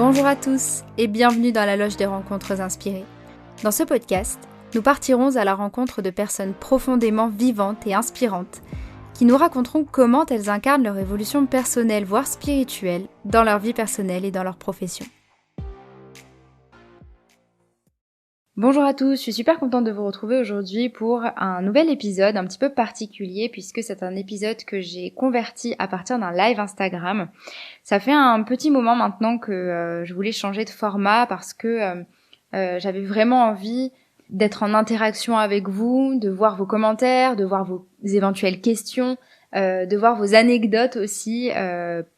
Bonjour à tous et bienvenue dans la Loge des Rencontres Inspirées. Dans ce podcast, nous partirons à la rencontre de personnes profondément vivantes et inspirantes qui nous raconteront comment elles incarnent leur évolution personnelle voire spirituelle dans leur vie personnelle et dans leur profession. Bonjour à tous, je suis super contente de vous retrouver aujourd'hui pour un nouvel épisode un petit peu particulier puisque c'est un épisode que j'ai converti à partir d'un live Instagram. Ça fait un petit moment maintenant que je voulais changer de format parce que j'avais vraiment envie d'être en interaction avec vous, de voir vos commentaires, de voir vos éventuelles questions, de voir vos anecdotes aussi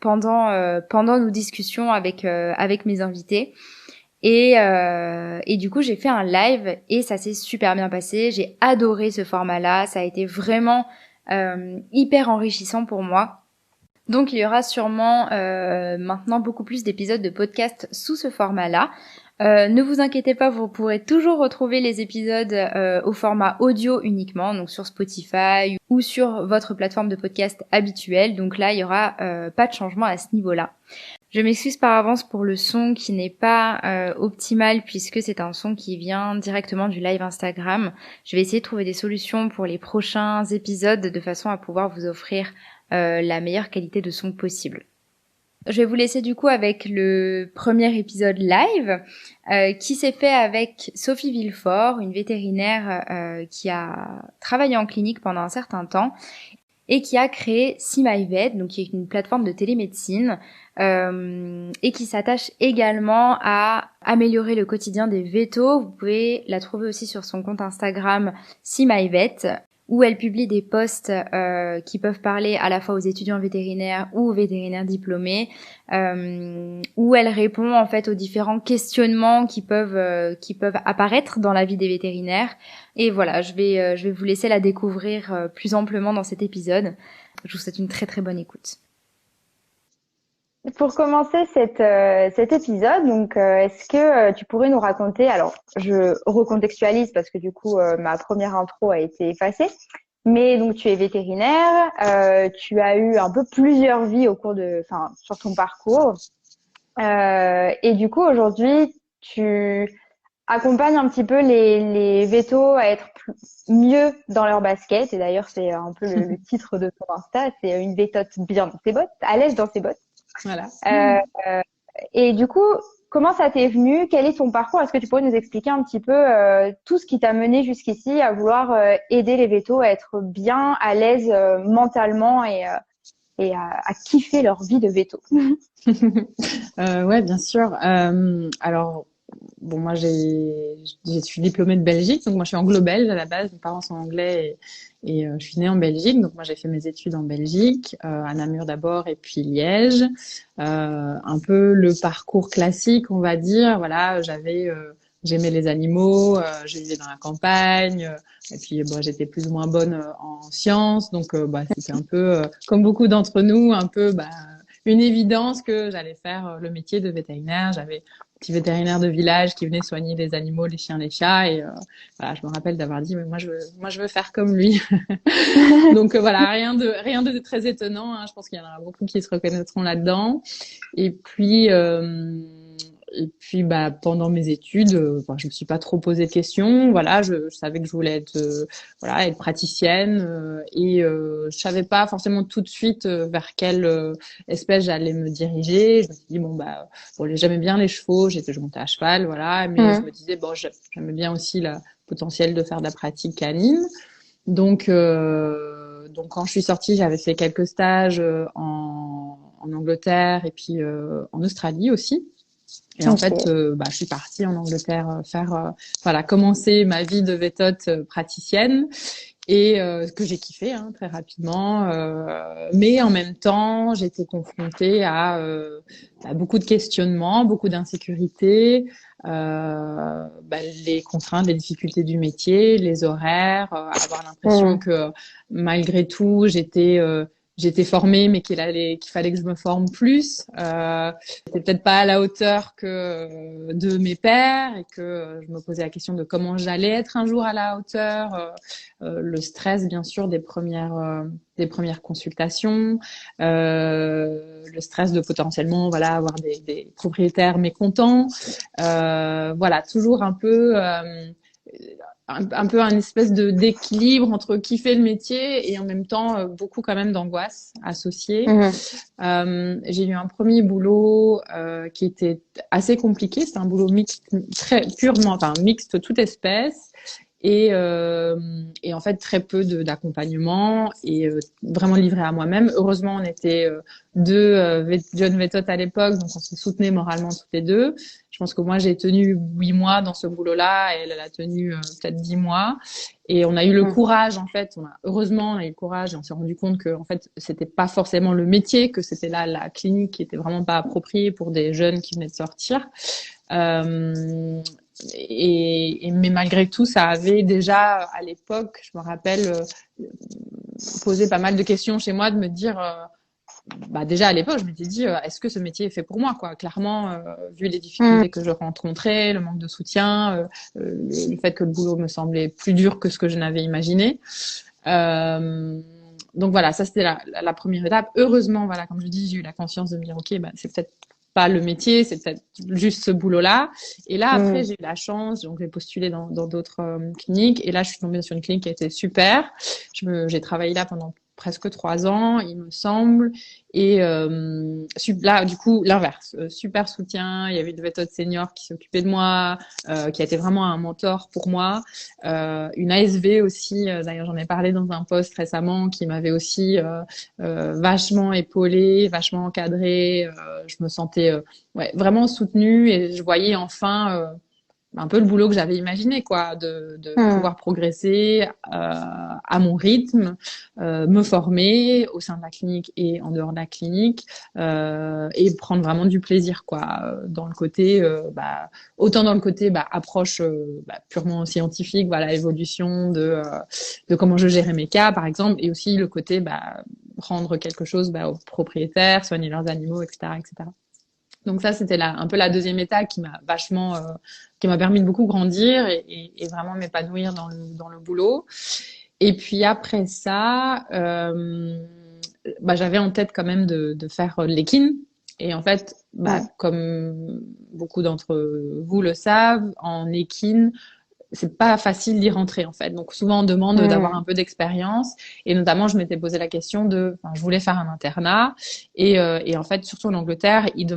pendant nos discussions avec mes invités. Et du coup, j'ai fait un live et ça s'est super bien passé. J'ai adoré ce format-là. Ça a été vraiment hyper enrichissant pour moi. Donc, il y aura sûrement maintenant beaucoup plus d'épisodes de podcast sous ce format-là. Ne vous inquiétez pas, vous pourrez toujours retrouver les épisodes au format audio uniquement, donc sur Spotify ou sur votre plateforme de podcast habituelle. Donc là, il y aura pas de changement à ce niveau-là. Je m'excuse par avance pour le son qui n'est pas optimal puisque c'est un son qui vient directement du live Instagram. Je vais essayer de trouver des solutions pour les prochains épisodes de façon à pouvoir vous offrir la meilleure qualité de son possible. Je vais vous laisser du coup avec le premier épisode live qui s'est fait avec Sophie Villefort, une vétérinaire qui a travaillé en clinique pendant un certain temps et qui a créé See My Vet, donc qui est une plateforme de télémédecine et qui s'attache également à améliorer le quotidien des vétos. Vous pouvez la trouver aussi sur son compte Instagram See My Vet, où elle publie des posts qui peuvent parler à la fois aux étudiants vétérinaires ou aux vétérinaires diplômés, où elle répond en fait aux différents questionnements qui peuvent apparaître dans la vie des vétérinaires. Et voilà, je vais vous laisser la découvrir plus amplement dans cet épisode. Je vous souhaite une très très bonne écoute. Pour commencer cet épisode, donc est-ce que tu pourrais nous raconter, alors je recontextualise parce que du coup ma première intro a été effacée, mais donc tu es vétérinaire, tu as eu un peu plusieurs vies sur ton parcours, et du coup aujourd'hui tu accompagnes un petit peu les vétos à être mieux dans leur basket, et d'ailleurs c'est un peu le titre de ton Insta, c'est une vétote bien dans ses bottes, à l'aise dans ses bottes. Voilà. Et du coup, comment ça t'est venu? Quel est ton parcours? Est-ce que tu pourrais nous expliquer un petit peu tout ce qui t'a mené jusqu'ici à vouloir aider les vétos à être bien à l'aise mentalement et à kiffer leur vie de véto? Ouais, bien sûr. Alors, bon, moi, je suis diplômée de Belgique, donc moi, je suis anglo-belge à la base. Mes parents sont anglais et je suis née en Belgique, donc moi, j'ai fait mes études en Belgique, à Namur d'abord et puis Liège. Un peu le parcours classique, on va dire. Voilà, j'aimais les animaux, je vivais dans la campagne, et puis bon, j'étais plus ou moins bonne en sciences, donc c'était un peu comme beaucoup d'entre nous, un peu une évidence que j'allais faire le métier de vétérinaire. J'avais un petit vétérinaire de village qui venait soigner les animaux, les chiens, les chats, et voilà, je me rappelle d'avoir dit mais moi je veux faire comme lui. Donc voilà, rien de très étonnant, hein. Je pense qu'il y en aura beaucoup qui se reconnaîtront là-dedans. Et puis pendant mes études, je me suis pas trop posé de questions. Voilà, je savais que je voulais être praticienne, et je savais pas forcément tout de suite vers quelle espèce j'allais me diriger. Je me suis dit j'aimais bien les chevaux, je montais à cheval, voilà, mais je me disais j'aimais bien aussi le potentiel de faire de la pratique canine. Donc quand je suis sortie, j'avais fait quelques stages en Angleterre et puis en Australie aussi. Et en fait, je suis partie en Angleterre commencer ma vie de vétote praticienne, et que j'ai kiffé très rapidement. Mais en même temps, j'étais confrontée à beaucoup de questionnements, beaucoup d'insécurité, les contraintes, les difficultés du métier, les horaires, avoir l'impression que malgré tout, j'étais j'étais formée, mais qu'il fallait que je me forme plus. J'étais peut-être pas à la hauteur de mes pairs et que je me posais la question de comment j'allais être un jour à la hauteur. Le stress, bien sûr, des premières consultations, le stress de potentiellement, voilà, avoir des propriétaires mécontents. Voilà, toujours un peu un espèce d'équilibre entre kiffer le métier et en même temps beaucoup quand même d'angoisse associée. Mhm. J'ai eu un premier boulot qui était assez compliqué. C'était un boulot mixte, très purement, enfin mixte toute espèce. Et en fait très peu d'accompagnement et vraiment livré à moi-même. Heureusement, on était deux jeunes vétotes à l'époque, donc on se soutenait moralement toutes les deux. Je pense que moi j'ai tenu 8 mois dans ce boulot-là et elle a tenu peut-être 10 mois. Et on a eu le courage, en fait, heureusement on a eu le courage et on s'est rendu compte que en fait c'était pas forcément le métier, que c'était là la clinique qui était vraiment pas appropriée pour des jeunes qui venaient de sortir. Mais malgré tout, ça avait déjà à l'époque, je me rappelle, posé pas mal de questions chez moi, de me dire, déjà à l'époque, je m'étais dit, est-ce que ce métier est fait pour moi, quoi. Clairement, vu les difficultés que je rencontrais, le manque de soutien, le fait que le boulot me semblait plus dur que ce que je n'avais imaginé. Donc voilà, ça c'était la première étape. Heureusement, voilà, comme je dis, j'ai eu la conscience de me dire, ok, c'est peut-être pas le métier, c'est peut-être juste ce boulot-là. Et là, après, j'ai eu la chance, donc j'ai postulé dans d'autres cliniques. Et là, je suis tombée sur une clinique qui a été super. J'ai travaillé là pendant presque 3 ans, il me semble. Et là, du coup, l'inverse. Super soutien. Il y avait une vétote senior qui s'occupait de moi, qui a été vraiment un mentor pour moi. Une ASV aussi, d'ailleurs, j'en ai parlé dans un post récemment, qui m'avait aussi vachement épaulée, vachement encadrée. Je me sentais vraiment soutenue et je voyais enfin un peu le boulot que j'avais imaginé, quoi, de pouvoir progresser à mon rythme, me former au sein de la clinique et en dehors de la clinique, et prendre vraiment du plaisir, quoi, dans le côté, autant dans le côté approche purement scientifique, voilà, évolution de comment je gérais mes cas, par exemple, et aussi le côté rendre quelque chose aux propriétaires, soigner leurs animaux, etc., etc. Donc ça, c'était un peu la deuxième étape qui m'a permis de beaucoup grandir et vraiment m'épanouir dans le boulot. Et puis après ça, j'avais en tête quand même de faire l'équine. Et en fait, comme beaucoup d'entre vous le savent, en équine, c'est pas facile d'y rentrer en fait. Donc souvent on demande d'avoir un peu d'expérience et notamment je m'étais posé la question je voulais faire un internat et en fait surtout en Angleterre ils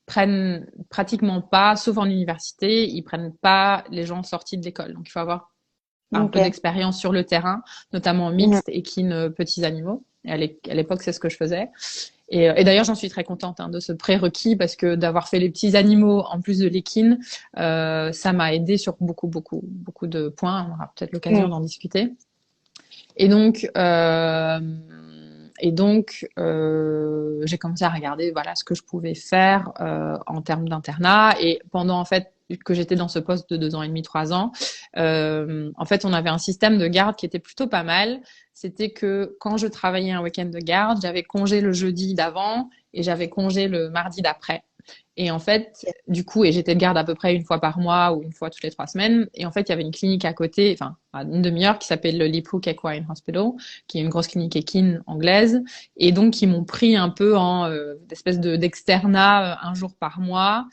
prennent pratiquement pas, sauf en université, ils prennent pas les gens sortis de l'école. Donc il faut avoir un peu d'expérience sur le terrain, notamment mixte, équine, petits animaux. Et à l'époque c'est ce que je faisais. Et d'ailleurs, j'en suis très contente de ce prérequis parce que d'avoir fait les petits animaux en plus de l'équine, ça m'a aidé sur beaucoup, beaucoup, beaucoup de points. On aura peut-être l'occasion d'en discuter. Et donc, j'ai commencé à regarder ce que je pouvais faire en termes d'internat. Et pendant en fait que j'étais dans ce poste de 2 ans et demi, 3 ans, en fait, on avait un système de garde qui était plutôt pas mal. C'était que quand je travaillais un week-end de garde, j'avais congé le jeudi d'avant et j'avais congé le mardi d'après. Et en fait, du coup, j'étais de garde à peu près une fois par mois ou une fois toutes les 3 semaines. Et en fait, il y avait une clinique à côté, enfin, à une demi-heure, qui s'appelle le Liphook Equine Hospital, qui est une grosse clinique équine anglaise. Et donc, ils m'ont pris un peu en espèce d'externat un jour par mois.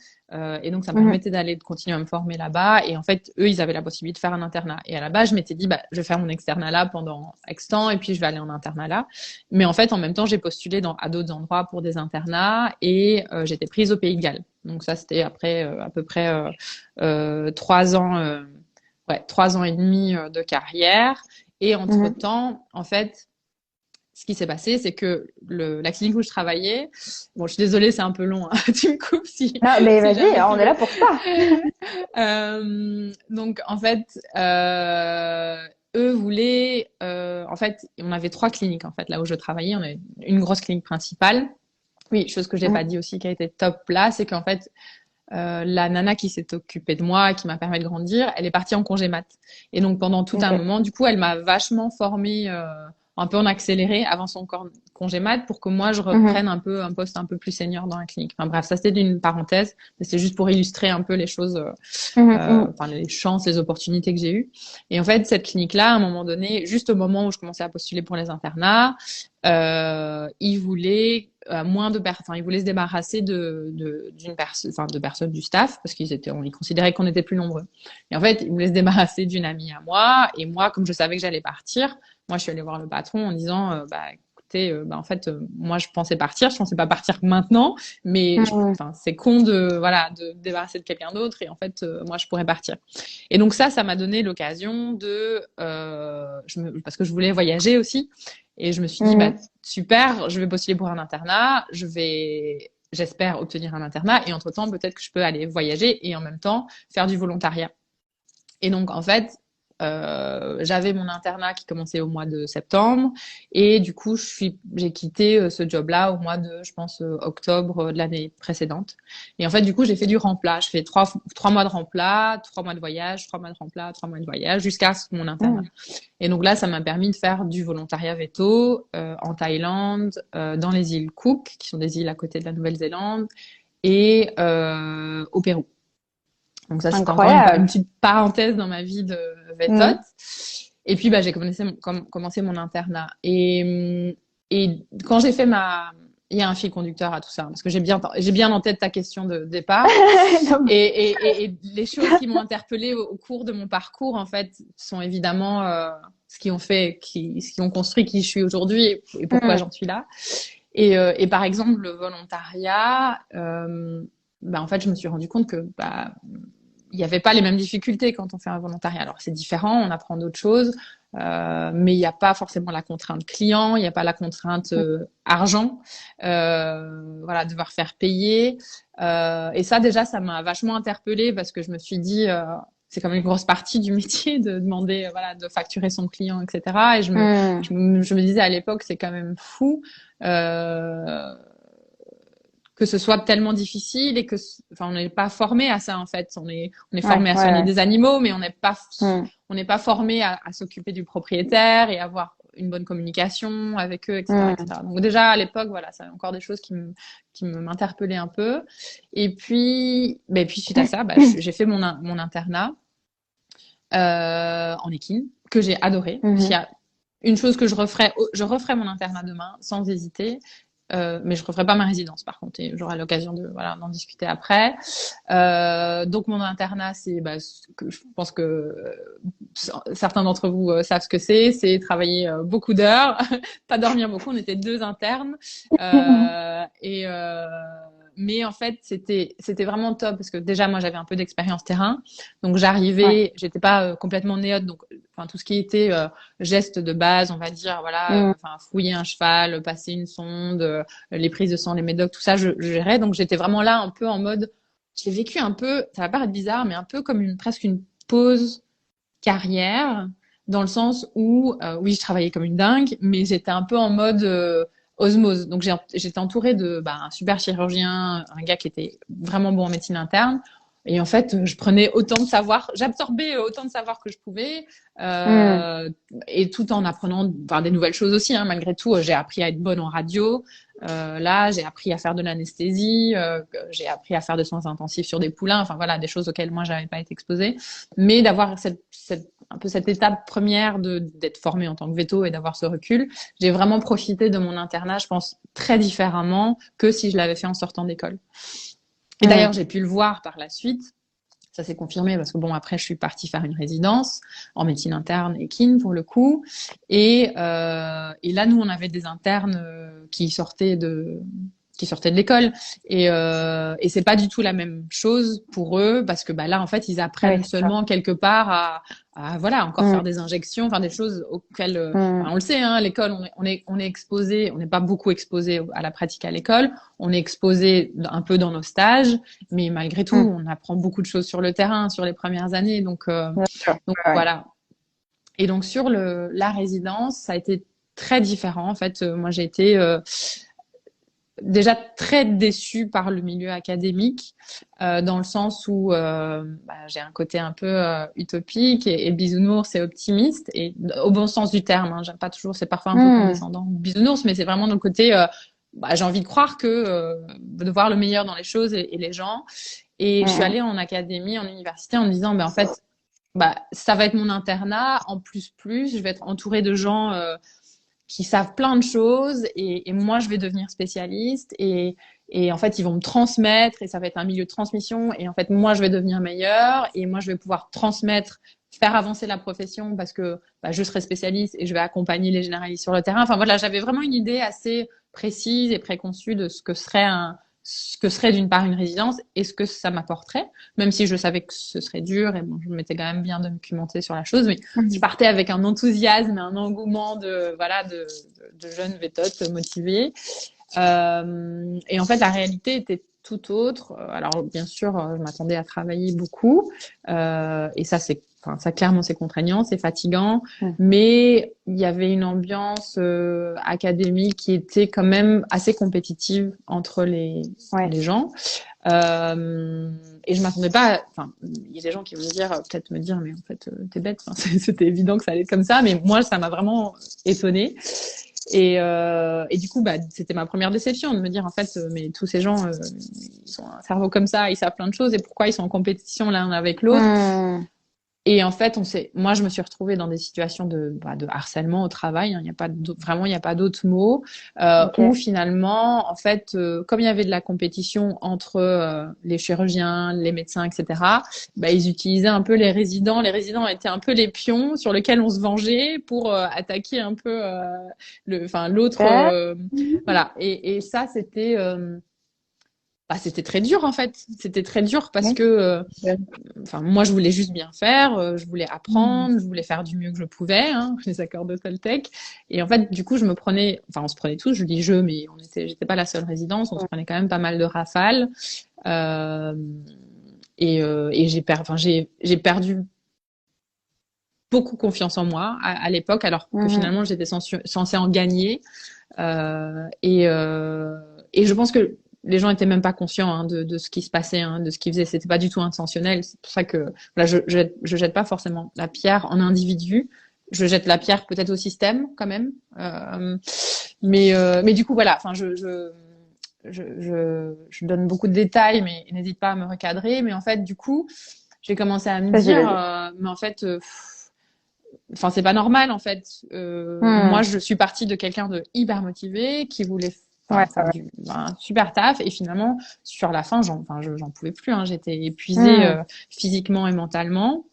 Et donc, ça me permettait de continuer à me former là-bas. Et en fait, eux, ils avaient la possibilité de faire un internat. Et à la base, je m'étais dit, je vais faire mon externat là pendant X temps et puis je vais aller en internat là. Mais en fait, en même temps, j'ai postulé à d'autres endroits pour des internats et j'étais prise au Pays de Galles. Donc ça, c'était après à peu près 3 ans, 3 ans et demi de carrière. Et entre-temps, en fait, ce qui s'est passé, c'est que la clinique où je travaillais, bon, je suis désolée, c'est un peu long, hein, tu me coupes si. Non, mais vas-y, on est là pour ça. Donc, en fait, eux voulaient, en fait, on avait 3 cliniques, en fait, là où je travaillais. On avait une grosse clinique principale. Oui, chose que j'ai pas dit aussi qui a été top là, c'est qu'en fait, la nana qui s'est occupée de moi et qui m'a permis de grandir, elle est partie en congé mat. Et donc pendant tout un moment, du coup, elle m'a vachement formée un peu en accéléré avant son congé mat pour que moi je reprenne un poste un peu plus senior dans la clinique. Enfin bref, ça c'était une parenthèse, mais c'est juste pour illustrer un peu les choses, enfin les chances, les opportunités que j'ai eues. Et en fait, cette clinique-là, à un moment donné, juste au moment où je commençais à postuler pour les internats, ils voulaient moins de personnes, enfin ils voulaient se débarrasser d'une personne, enfin de personnes du staff parce ils considéraient qu'on était plus nombreux. Et en fait, ils voulaient se débarrasser d'une amie à moi. Et moi, comme je savais que j'allais partir, moi, je suis allée voir le patron en disant, écoutez, en fait, moi, je pensais pas partir maintenant, mais c'est con de débarrasser de quelqu'un d'autre. Et en fait, moi, je pourrais partir. Et donc ça m'a donné l'occasion parce que je voulais voyager aussi. Et je me suis dit, super, je vais postuler pour un internat, j'espère obtenir un internat, et entre-temps, peut-être que je peux aller voyager et en même temps faire du volontariat. Et donc, en fait, j'avais mon internat qui commençait au mois de septembre, et du coup, j'ai quitté ce job-là au mois de, je pense, octobre de l'année précédente. Et en fait, du coup, j'ai fait du remplat. Je fais trois mois de remplat, 3 mois de voyage, 3 mois de remplat, 3 mois de voyage, jusqu'à mon internat. Et donc là, ça m'a permis de faire du volontariat veto en Thaïlande, dans les îles Cook, qui sont des îles à côté de la Nouvelle-Zélande, et au Pérou. Donc ça, c'était encore une petite parenthèse dans ma vie de vétote. Et puis, j'ai commencé mon internat. Et quand j'ai fait il y a un fil conducteur à tout ça, parce que j'ai bien en tête ta question de départ. et les choses qui m'ont interpellée au cours de mon parcours, en fait, sont évidemment ce qui ont construit qui je suis aujourd'hui et pourquoi j'en suis là. Et par exemple, le volontariat, en fait, je me suis rendu compte que il n'y avait pas les mêmes difficultés quand on fait un volontariat. Alors, c'est différent, on apprend d'autres choses, mais il n'y a pas forcément la contrainte client, il n'y a pas la contrainte argent, devoir faire payer. Et ça, déjà, ça m'a vachement interpellée parce que je me suis dit, c'est quand même une grosse partie du métier de demander, de facturer son client, etc. Et je me disais à l'époque, c'est quand même fou. Que ce soit tellement difficile et on n'est pas formé à ça en fait. On est formé à soigner des animaux, mais on n'est pas formé à s'occuper du propriétaire et avoir une bonne communication avec eux, etc., etc. Donc déjà à l'époque, c'est encore des choses qui m'interpellaient un peu. Et puis suite à ça, j'ai fait mon internat en équine que j'ai adoré. S'il y a une chose que je referais mon internat demain sans hésiter. Mais je referai pas ma résidence par contre et j'aurai l'occasion d'en discuter après. Donc mon internat, je pense que certains d'entre vous savent ce que c'est travailler beaucoup d'heures, pas dormir beaucoup. On était 2 internes mais en fait c'était vraiment top parce que déjà moi j'avais un peu d'expérience terrain, donc j'étais pas complètement néophyte, donc tout ce qui était gestes de base, on va dire, fouiller un cheval, passer une sonde, les prises de sang, les médocs, tout ça je gérais. Donc j'étais vraiment là un peu en mode, j'ai vécu un peu, ça va paraître bizarre, mais un peu comme presque une pause carrière, dans le sens où oui je travaillais comme une dingue, mais j'étais un peu en mode osmose. Donc j'étais entourée de un super chirurgien, un gars qui était vraiment bon en médecine interne. Et en fait, je prenais j'absorbais autant de savoir que je pouvais, et tout en apprenant des nouvelles choses aussi. Malgré tout, j'ai appris à être bonne en radio. Là, j'ai appris à faire de l'anesthésie, j'ai appris à faire des soins intensifs sur des poulains. Des choses auxquelles moi j'avais pas été exposée. Mais d'avoir un peu cette étape première d'être formée en tant que véto et d'avoir ce recul, j'ai vraiment profité de mon internat, je pense, très différemment que si je l'avais fait en sortant d'école. Et d'ailleurs, j'ai pu le voir par la suite. Ça s'est confirmé parce que après, je suis partie faire une résidence en médecine interne équine pour le coup. Et là, nous, on avait des internes qui sortaient de l'école et c'est pas du tout la même chose pour eux parce que là en fait ils apprennent seulement quelque part à encore faire des injections, des choses auxquelles on le sait, l'école on est exposé, on n'est pas beaucoup exposé à la pratique à l'école, on est exposé un peu dans nos stages, mais malgré tout on apprend beaucoup de choses sur le terrain sur les premières années, donc voilà. Et donc sur la résidence, ça a été très différent en fait. Moi j'ai été déjà très déçue par le milieu académique, dans le sens où j'ai un côté un peu utopique et bisounours et optimiste, et au bon sens du terme. Hein, j'aime pas toujours, c'est parfois un peu condescendant, bisounours, mais c'est vraiment dans le côté j'ai envie de croire que de voir le meilleur dans les choses et les gens. Et je suis allée en académie, en université, en me disant, en fait, ça va être mon internat. En plus, je vais être entourée de gens qui savent plein de choses, et moi, je vais devenir spécialiste. Et en fait, ils vont me transmettre, et ça va être un milieu de transmission. Et en fait, moi, je vais devenir meilleure, et moi, je vais pouvoir transmettre, faire avancer la profession, parce que je serai spécialiste et je vais accompagner les généralistes sur le terrain. Enfin voilà, j'avais vraiment une idée assez précise et préconçue de ce que serait d'une part une résidence et ce que ça m'apporterait, même si je savais que ce serait dur, et bon, je m'étais quand même bien documentée sur la chose, mais je partais avec un enthousiasme et un engouement de jeunes vétotes motivées. Et en fait, la réalité était tout autre. Alors, bien sûr, je m'attendais à travailler beaucoup, et ça clairement c'est contraignant, c'est fatigant, mais il y avait une ambiance académique qui était quand même assez compétitive entre les gens. Et je m'attendais pas. Enfin, il y a des gens qui vont peut-être me dire, mais en fait, t'es bête. Enfin, c'était évident que ça allait être comme ça, mais moi, ça m'a vraiment étonnée. Et du coup, c'était ma première déception de me dire, en fait, mais tous ces gens, ils ont un cerveau comme ça, ils savent plein de choses, et pourquoi ils sont en compétition l'un avec l'autre? Et en fait, moi, je me suis retrouvée dans des situations de harcèlement au travail. Hein. Il n'y a pas d'autres mots, où finalement, en fait, comme il y avait de la compétition entre les chirurgiens, les médecins, etc., ils utilisaient un peu les résidents. Les résidents étaient un peu les pions sur lesquels on se vengeait pour attaquer un peu l'autre. Voilà. Et ça, c'était très dur en fait. C'était très dur parce que moi je voulais juste bien faire, je voulais apprendre, je voulais faire du mieux que je pouvais, hein, les accords de Toltec. Et en fait, du coup, on se prenait tous, je dis je, mais j'étais pas la seule résidence, on se prenait quand même pas mal de rafales. Et j'ai perdu beaucoup confiance en moi à l'époque, alors que finalement j'étais censée en gagner. Et je pense que les gens étaient même pas conscients de ce qui se passait, de ce qu'ils faisaient. C'était pas du tout intentionnel. C'est pour ça que je jette pas forcément la pierre en individu. Je jette la pierre peut-être au système quand même. Mais du coup voilà. Enfin, je donne beaucoup de détails, mais n'hésite pas à me recadrer. Mais en fait, du coup, j'ai commencé à me dire, mais en fait. C'est pas normal en fait. Moi, je suis partie de quelqu'un de hyper motivé qui voulait faire un super taf, et finalement, sur la fin, j'en pouvais plus. Hein. J'étais épuisée physiquement et mentalement.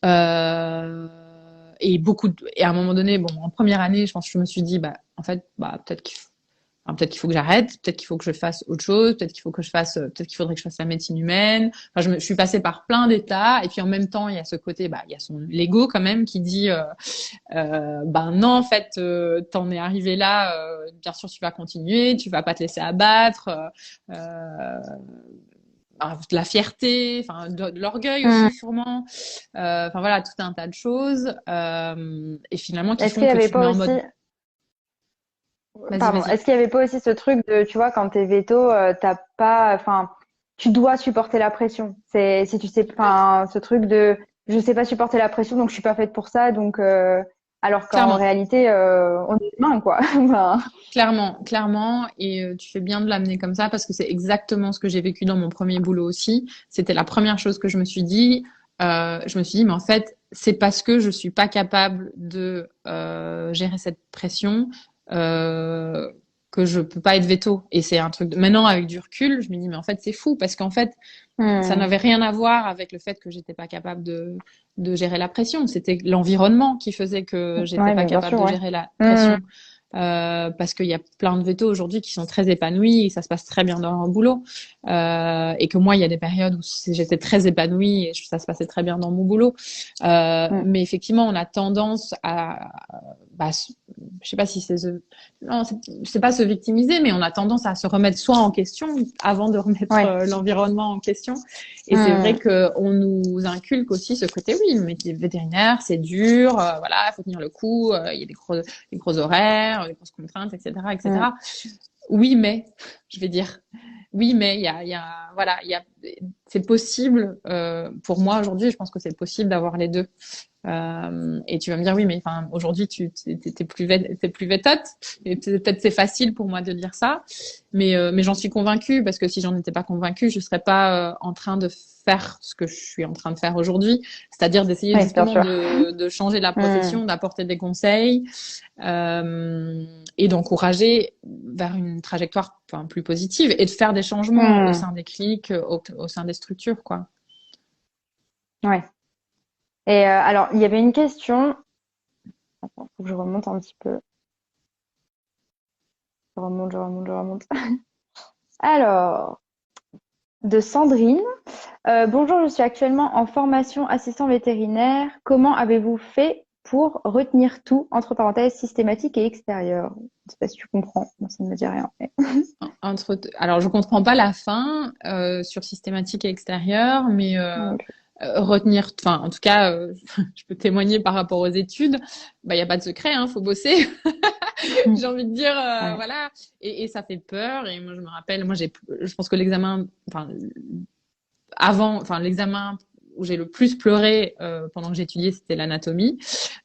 Et à un moment donné, en première année, je pense que je me suis dit, en fait, peut-être qu'il faut que j'arrête, peut-être qu'il faut que je fasse autre chose, peut-être qu'il faudrait que je fasse la médecine humaine. Enfin, je suis passée par plein d'états, et puis en même temps, il y a ce côté, il y a son l'ego quand même qui dit, non, en fait, t'en es arrivé là, bien sûr, tu vas continuer, tu vas pas te laisser abattre. La fierté, de l'orgueil aussi sûrement. Voilà, tout un tas de choses. Et finalement, qui font que tu mets en mode. Pardon, est-ce qu'il y avait pas aussi ce truc de, tu vois, quand t'es veto, tu dois supporter la pression. Si tu sais, ce truc de, je sais pas supporter la pression, donc je suis pas faite pour ça, donc, alors qu'en réalité, on est humain, quoi. Clairement, et tu fais bien de l'amener comme ça, parce que c'est exactement ce que j'ai vécu dans mon premier boulot aussi. C'était la première chose que je me suis dit. Mais en fait, c'est parce que je suis pas capable de gérer cette pression que je peux pas être veto. Et c'est un truc maintenant, avec du recul, je me dis, mais en fait, c'est fou, parce qu'en fait, ça n'avait rien à voir avec le fait que j'étais pas capable de gérer la pression. C'était l'environnement qui faisait que j'étais pas capable de gérer la pression. Parce qu'il y a plein de vétos aujourd'hui qui sont très épanouis et ça se passe très bien dans leur boulot. Et que moi, il y a des périodes où j'étais très épanouie et ça se passait très bien dans mon boulot. Mais effectivement, on a tendance à, je sais pas si c'est pas se victimiser, mais on a tendance à se remettre soi en question avant de remettre l'environnement en question. Et c'est vrai qu'on nous inculque aussi ce côté, oui, le métier vétérinaire, c'est dur, il faut tenir le coup, il y a des gros horaires, des grosses contraintes, etc., etc. oui, mais, je vais dire. Oui, mais voilà, c'est possible, pour moi aujourd'hui, je pense que c'est possible d'avoir les deux. Et tu vas me dire, oui, mais enfin, aujourd'hui, t'es plus vétote. Et peut-être c'est facile pour moi de dire ça. Mais j'en suis convaincue parce que si j'en étais pas convaincue, je serais pas en train de faire ce que je suis en train de faire aujourd'hui. C'est-à-dire d'essayer Oui, bien justement sûr. de changer la Hmm. profession, d'apporter des conseils, et d'encourager vers une trajectoire enfin, plus positive et de faire des changements au Hmm. sein des cliniques, au sein des structures, quoi. Ouais. Et alors, il y avait une question. Attends, faut que je remonte un petit peu. Je remonte. Alors, de Sandrine. Bonjour, je suis actuellement en formation assistant vétérinaire. Comment avez-vous fait pour retenir tout, entre parenthèses, systématique et extérieur? Je ne sais pas si tu comprends. Moi, ça ne me dit rien. Alors, je comprends pas la fin sur systématique et extérieure, mais Donc, retenir, enfin, en tout cas, je peux témoigner par rapport aux études. Bah, il y a pas de secret, hein, faut bosser. J'ai envie de dire, ouais. voilà, et ça fait peur. Et moi, je me rappelle, je pense que l'examen, enfin, enfin, l'examen où j'ai le plus pleuré pendant que j'étudiais, c'était l'anatomie,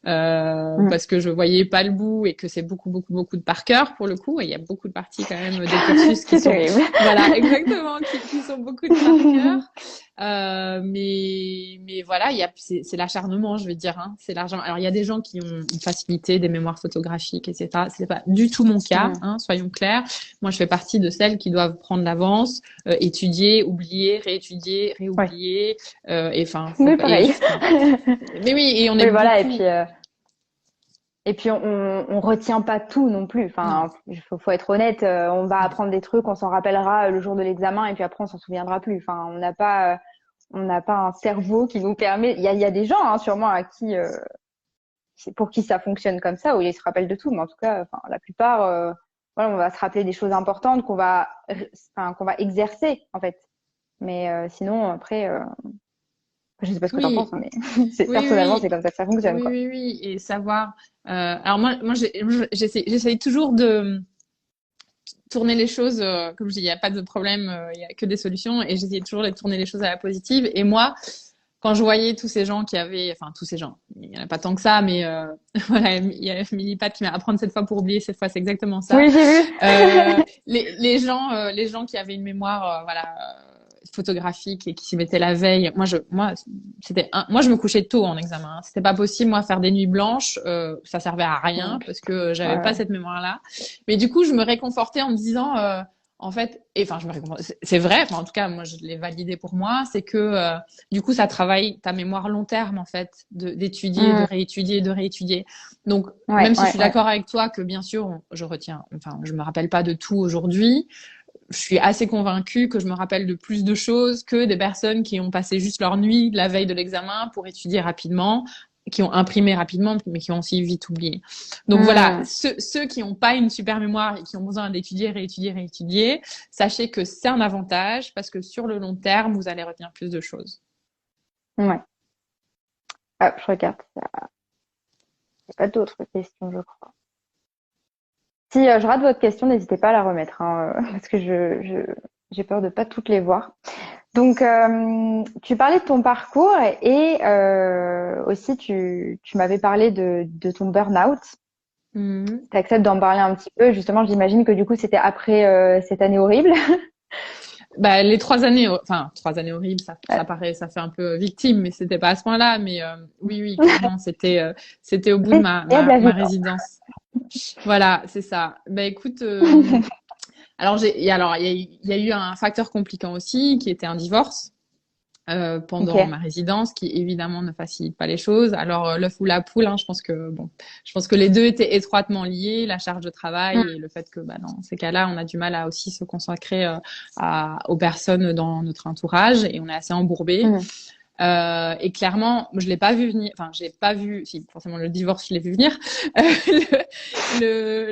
Mm. parce que je voyais pas le bout et que c'est beaucoup de par cœur pour le coup. Et il y a beaucoup de parties quand même des cursus qui C'est sont, terrible. voilà, exactement, qui sont beaucoup de par cœur. Mais voilà, c'est l'acharnement, je vais dire, hein, c'est l'argent. Alors il y a des gens qui ont une facilité, des mémoires photographiques, etc. C'est pas du tout mon cas, Mm. hein, soyons clairs. Moi, je fais partie de celles qui doivent prendre l'avance, étudier, oublier, réétudier, Ouais. réoublier, et enfin, Oui, pareil. enfin, mais oui, et on est Oui, voilà. beaucoup. Et puis on retient pas tout non plus. Non. Enfin, faut être honnête. On va apprendre des trucs, on s'en rappellera le jour de l'examen, et puis après on s'en souviendra plus. Enfin, on n'a pas un cerveau qui nous permet. Il y a des gens, hein, sûrement à qui, pour qui ça fonctionne comme ça, où ils se rappellent de tout. Mais en tout cas, enfin, la plupart, voilà, on va se rappeler des choses importantes qu'on va exercer en fait. Mais sinon, après, je sais pas ce que t'en penses, Oui, hein, mais oui, personnellement, oui, c'est comme ça que ça fonctionne, oui, quoi. oui, oui, et savoir. Alors moi, j'essaye toujours de tourner les choses. Comme je dis, il n'y a pas de problème, il y a que des solutions, et j'essayais toujours de tourner les choses à la positive. Et moi, quand je voyais tous ces gens qui avaient, enfin tous ces gens, il y en a pas tant que ça, mais voilà, il y a Emily Pat qui m'a apprendre cette fois pour oublier, cette fois c'est exactement ça. Oui, j'ai vu. Les gens qui avaient une mémoire, voilà, photographique et qui s'y mettaient la veille. Moi je me couchais tôt en examen, hein. C'était pas possible, moi, faire des nuits blanches, ça servait à rien parce que j'avais Ouais, pas ouais. cette mémoire-là. Mais du coup, je me réconfortais en me disant, en fait, et enfin, c'est vrai, enfin, en tout cas, moi, je l'ai validé pour moi, c'est que du coup, ça travaille ta mémoire long terme, en fait, d'étudier, de Mm. réétudier, de réétudier. Donc, Ouais, même si je ouais, suis ouais. d'accord avec toi que bien sûr, je retiens, enfin, je me rappelle pas de tout aujourd'hui, je suis assez convaincue que je me rappelle de plus de choses que des personnes qui ont passé juste leur nuit la veille de l'examen pour étudier rapidement, qui ont imprimé rapidement, mais qui ont aussi vite oublié. Donc voilà, Mm. ceux qui n'ont pas une super mémoire et qui ont besoin d'étudier, réétudier, réétudier, sachez que c'est un avantage parce que sur le long terme, vous allez retenir plus de choses. Ouais. Ah, je regarde. Il n'y a pas d'autres questions, je crois. Si je rate votre question, n'hésitez pas à la remettre, hein, parce que j'ai peur de pas toutes les voir. Donc, tu parlais de ton parcours et aussi tu m'avais parlé de ton burn-out. Mhm. Tu acceptes d'en parler un petit peu. Justement, j'imagine que du coup, c'était après cette année horrible. Bah, les 3 années, enfin 3 années horribles, ça paraît, ça fait un peu victime, mais c'était pas à ce point-là. Mais oui, oui, clairement, c'était au bout de Il y a de la ma vie. résidence. Voilà, c'est ça. Bah écoute, alors il y a eu un facteur compliquant aussi, qui était un divorce Ok. pendant ma résidence, qui évidemment ne facilite pas les choses. Alors l'œuf ou la poule, hein, je pense que les deux étaient étroitement liés, la charge de Mm, travail et le fait que bah, dans ces cas-là, on a du mal à aussi se consacrer aux personnes dans notre entourage et on est assez embourbé. mm. Et clairement, je l'ai pas vu venir. Enfin, j'ai pas vu. Si forcément le divorce, je l'ai vu venir. le,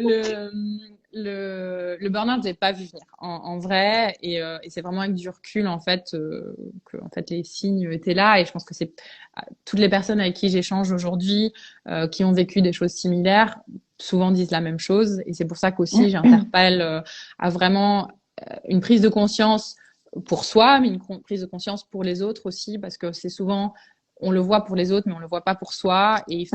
le, le burn-out, j'ai pas vu venir en vrai. Et c'est vraiment avec du recul en fait que en fait les signes étaient là. Et je pense que c'est toutes les personnes avec qui j'échange aujourd'hui qui ont vécu des choses similaires souvent disent la même chose. Et c'est pour ça qu'aussi j'interpelle à vraiment une prise de conscience pour soi, mais une prise de conscience pour les autres aussi, parce que c'est souvent, on le voit pour les autres, mais on le voit pas pour soi. Et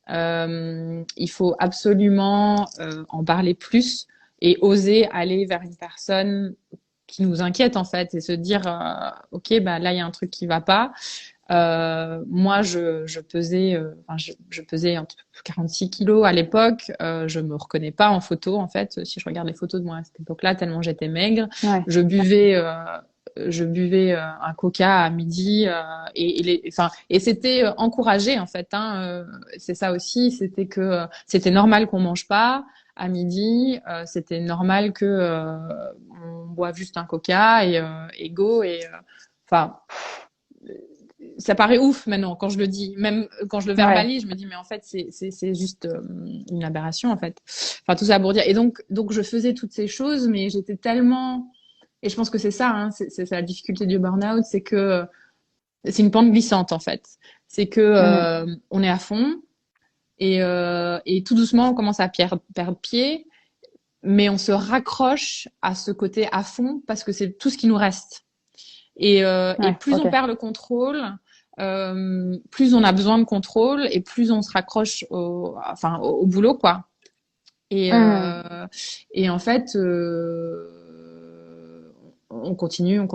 il faut absolument en parler plus et oser aller vers une personne qui nous inquiète en fait et se dire ok, bah là il y a un truc qui va pas. Moi, je pesais, je pesais entre 46 kilos à l'époque. Je me reconnais pas en photo, en fait. Si je regarde les photos de moi à cette époque-là, tellement j'étais maigre. Ouais. Je buvais un coca à midi et c'était encouragé en fait. C'est ça aussi, c'était que c'était normal qu'on mange pas à midi. C'était normal que on boive juste un coca et go enfin ça paraît ouf maintenant quand je le dis, même quand je le verbalise, je me dis mais en fait c'est juste une aberration en fait. Enfin tout ça pour dire. Et donc je faisais toutes ces choses, mais j'étais tellement, et je pense que c'est ça, c'est la difficulté du burn-out, c'est que c'est une pente glissante en fait. C'est que on est à fond et tout doucement on commence à perdre pied, mais on se raccroche à ce côté à fond parce que c'est tout ce qui nous reste. Et plus on perd le contrôle, plus on a besoin de contrôle et plus on se raccroche au boulot, quoi. Et en fait, on continue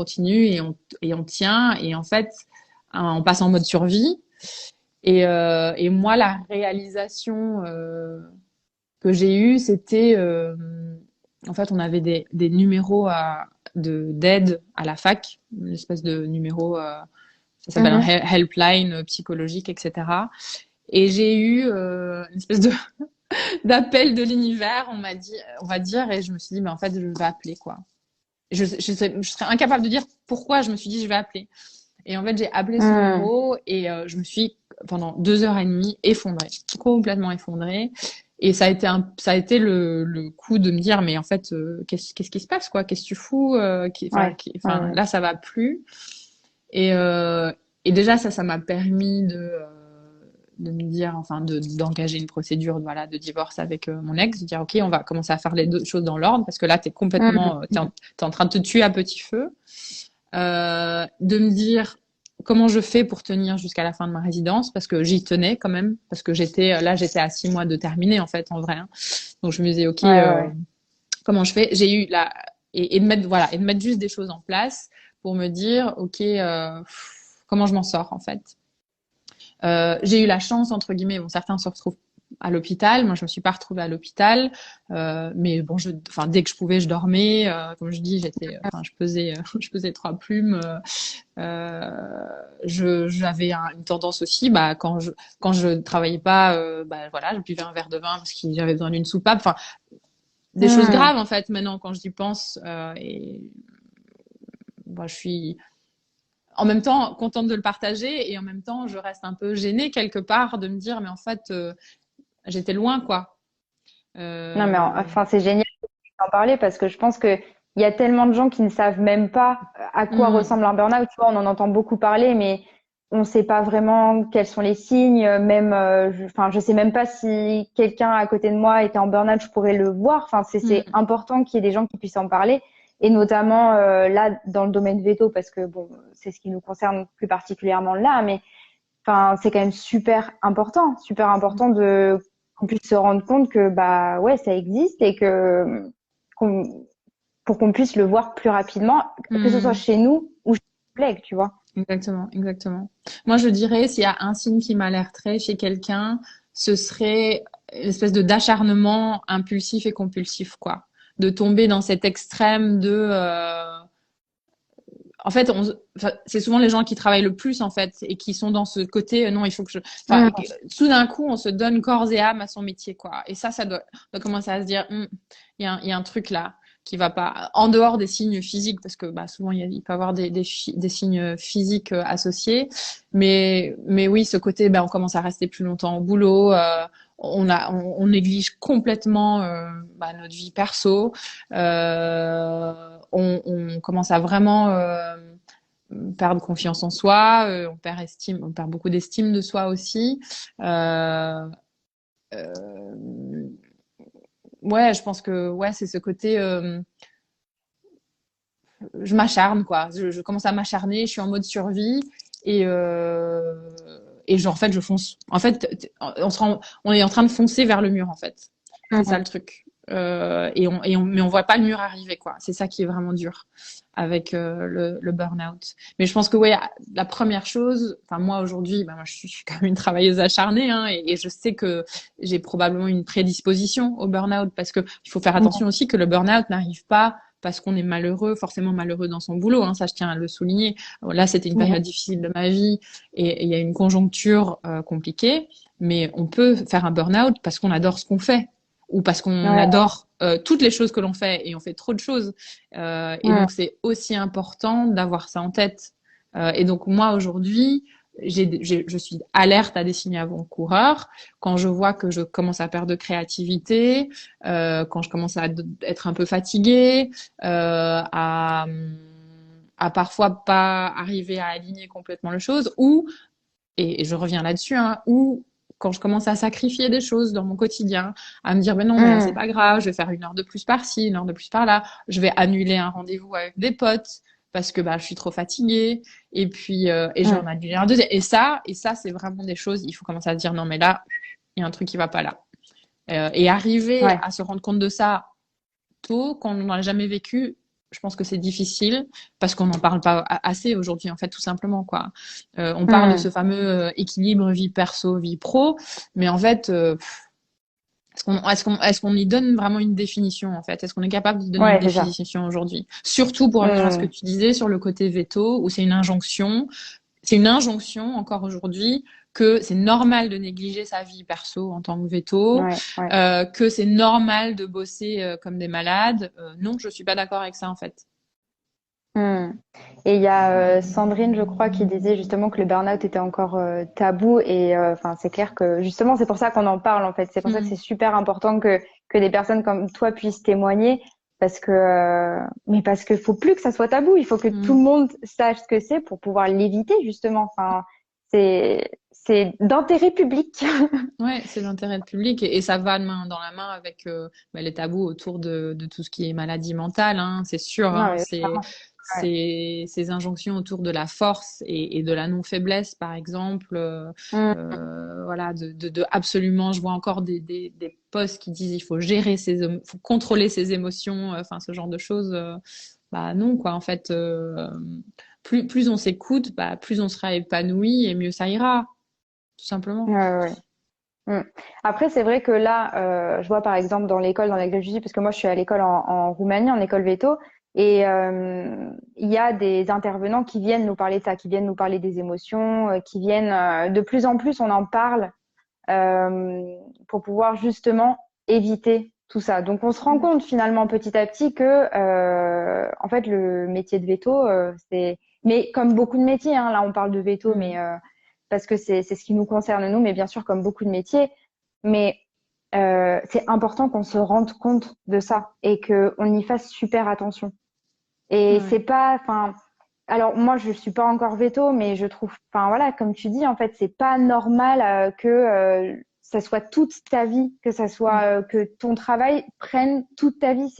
et on tient. Et en fait, on passe en mode survie. Et moi, la réalisation que j'ai eue, c'était en fait, on avait des numéros d'aide à la fac, une espèce de numéro, ça s'appelle un helpline psychologique, etc. Et j'ai eu une espèce de d'appel de l'univers, on va dire, et je me suis dit, mais en fait, je vais appeler, quoi. Je serais incapable de dire pourquoi je me suis dit, je vais appeler. Et en fait, j'ai appelé ce numéro et je me suis, pendant 2 heures et demie, effondrée, complètement effondrée. Et ça a été le coup de me dire, mais en fait, qu'est-ce qui se passe, quoi? Qu'est-ce que tu fous? Là, ça va plus. Et déjà, ça m'a permis de me dire, enfin, d'engager une procédure, voilà, de divorce avec mon ex, de dire, ok, on va commencer à faire les deux choses dans l'ordre, parce que là, t'es complètement, t'es en train de te tuer à petit feu. De me dire comment je fais pour tenir jusqu'à la fin de ma résidence, parce que j'y tenais quand même, parce que j'étais à 6 mois de terminer en fait, en vrai. Donc je me disais ok, comment je fais? J'ai eu et de mettre juste des choses en place pour me dire ok, comment je m'en sors en fait. J'ai eu la chance entre guillemets, bon certains se retrouvent à l'hôpital. Moi, je me suis pas retrouvée à l'hôpital, mais bon, dès que je pouvais, je dormais. Comme je dis, je pesais 3 plumes. J'avais une tendance aussi, quand je travaillais pas, voilà, je buvais un verre de vin parce que j'avais besoin d'une soupape. Enfin, des choses graves en fait. Maintenant, quand j'y pense, et je suis en même temps contente de le partager et en même temps, je reste un peu gênée quelque part de me dire, mais en fait, j'étais loin, quoi. Non, mais enfin, c'est génial d'en parler parce que je pense que il y a tellement de gens qui ne savent même pas à quoi ressemble un burn-out. Tu vois, on en entend beaucoup parler, mais on ne sait pas vraiment quels sont les signes. Même, je sais même pas si quelqu'un à côté de moi était en burn-out, je pourrais le voir. Enfin, c'est important qu'il y ait des gens qui puissent en parler. Et notamment là, dans le domaine veto, parce que bon, c'est ce qui nous concerne plus particulièrement là, mais enfin, c'est quand même super important de qu'on puisse se rendre compte que bah ouais, ça existe et que pour qu'on puisse le voir plus rapidement, que ce soit chez nous ou chez nos collègues, tu vois. Exactement, exactement. Moi, je dirais, s'il y a un signe qui m'alerterait chez quelqu'un, ce serait une espèce d'acharnement impulsif et compulsif, quoi. De tomber dans cet extrême en fait, c'est souvent les gens qui travaillent le plus, en fait, et qui sont dans ce côté, non, il faut que soudain coup, on se donne corps et âme à son métier, quoi. Et ça doit commencer à se dire, il y a un truc là qui va pas, en dehors des signes physiques, parce que souvent il peut y avoir des signes physiques associés, mais oui, ce côté, on commence à rester plus longtemps au boulot, on néglige complètement notre vie perso, on commence à vraiment perdre confiance en soi, on perd beaucoup d'estime de soi aussi. ouais, je pense que ouais, c'est ce côté je m'acharne quoi. Je commence à m'acharner, je suis en mode survie et en fait je fonce. En fait, on est en train de foncer vers le mur en fait. C'est ça Mhm. le truc. Mais on voit pas le mur arriver quoi. C'est ça qui est vraiment dur avec le burn-out. Mais je pense que ouais, la première chose, enfin moi aujourd'hui, moi je suis quand même une travailleuse acharnée hein, et je sais que j'ai probablement une prédisposition au burn-out parce que il faut faire attention aussi que le burn-out n'arrive pas parce qu'on est malheureux, forcément malheureux dans son boulot. Hein, ça, je tiens à le souligner. Là, c'était une période difficile de ma vie et il y a une conjoncture compliquée, mais on peut faire un burn-out parce qu'on adore ce qu'on fait ou parce qu'on Ouais, adore toutes les choses que l'on fait et on fait trop de choses. Et ouais. donc, c'est aussi important d'avoir ça en tête. Et donc, moi, aujourd'hui, je suis alerte à des signes avant-coureurs. Quand je vois que je commence à perdre de créativité, quand je commence à être un peu fatiguée, à parfois pas arriver à aligner complètement les choses, ou, et je reviens là-dessus, hein, ou quand je commence à sacrifier des choses dans mon quotidien, à me dire, ben non, mais là, c'est Mhm. pas grave, je vais faire une heure de plus par-ci, une heure de plus par-là, je vais annuler un rendez-vous avec des potes parce que bah, je suis trop fatiguée, et puis, et j'en Mhm. annule un deuxième. Et ça, c'est vraiment des choses, il faut commencer à se dire, non, mais là, il y a un truc qui va pas là. Et arriver Ouais. à se rendre compte de ça tôt, quand on n'en a jamais vécu, je pense que c'est difficile parce qu'on n'en parle pas assez aujourd'hui, en fait, tout simplement, quoi. On parle de ce Mhm. fameux équilibre vie perso, vie pro, mais en fait, est-ce qu'on y donne vraiment une définition, en fait? Est-ce qu'on est capable de donner une Ouais, c'est ça. définition aujourd'hui? Surtout pour revenir à ce que Mhm. tu disais sur le côté veto, où c'est une injonction encore aujourd'hui que c'est normal de négliger sa vie perso en tant que veto, Ouais, ouais. que c'est normal de bosser comme des malades. Non, je suis pas d'accord avec ça en fait. Hmm. Et il y a Sandrine, je crois, qui disait justement que le burn-out était encore tabou et enfin c'est clair que justement c'est pour ça qu'on en parle en fait. C'est pour ça que Mm, c'est super important que des personnes comme toi puissent témoigner parce que mais parce qu'il faut plus que ça soit tabou. Il faut que tout le mm. monde sache ce que c'est pour pouvoir l'éviter justement. Enfin c'est d'intérêt public. Ouais, c'est l'intérêt public et ça va main dans la main avec les tabous autour de tout ce qui est maladie mentale, hein, c'est sûr. Non Hein, mais c'est clairement. Ouais. ces injonctions autour de la force et de la non-faiblesse, par exemple. Hmm. Voilà, absolument. Je vois encore des posts qui disent il faut gérer faut contrôler ses émotions, enfin ce genre de choses. Bah non, quoi. En fait, plus on s'écoute, bah, plus on sera épanoui et mieux ça ira, tout simplement. Ouais, ouais. Mm. Après, c'est vrai que là, je vois par exemple dans l'école dans laquelle je suis, parce que moi je suis à l'école en Roumanie, en école veto, et il y a des intervenants qui viennent nous parler de ça, qui viennent nous parler des émotions, qui viennent de plus en plus, on en parle pour pouvoir justement éviter tout ça. Donc on se rend compte finalement petit à petit que en fait le métier de veto, mais comme beaucoup de métiers, hein, là on parle de veto, mais Mm. parce que c'est ce qui nous concerne nous, mais bien sûr comme beaucoup de métiers, mais c'est important qu'on se rende compte de ça et que on y fasse super attention. Et Ouais. c'est pas, enfin, alors moi je suis pas encore veto, mais je trouve, enfin voilà, comme tu dis, en fait, c'est pas normal que ça soit toute ta vie, que ça soit Mm. que ton travail prenne toute ta vie.